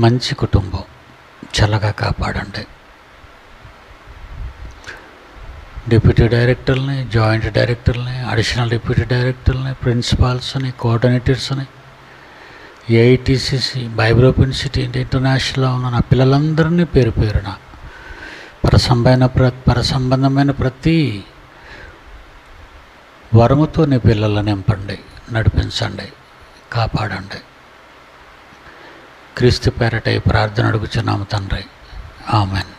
మంచి కుటుంబం చల్లగా కాపాడండి. డిప్యూటీ డైరెక్టర్ని, జాయింట్ డైరెక్టర్ని, అడిషనల్ డిప్యూటీ డైరెక్టర్ని, ప్రిన్సిపాల్స్ని, కోఆర్డినేటర్స్ని, ఏఐటీసీసీ, బైబిల్ ఓపెన్ సిటీ ఇంటర్నేషనల్లో ఉన్న నా పిల్లలందరినీ పేరు పేరున పరసంబంధమైన ప్రతి వరముతో నీ పిల్లలను నింపండి, నడిపించండి, కాపాడండి. క్రీస్తు పేరట ఈ ప్రార్థన అడుగుచున్నాము తండ్రి. ఆమెన్.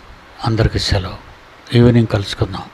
అందరికీ సెలవు. ఈవినింగ్ కలుసుకుందాం.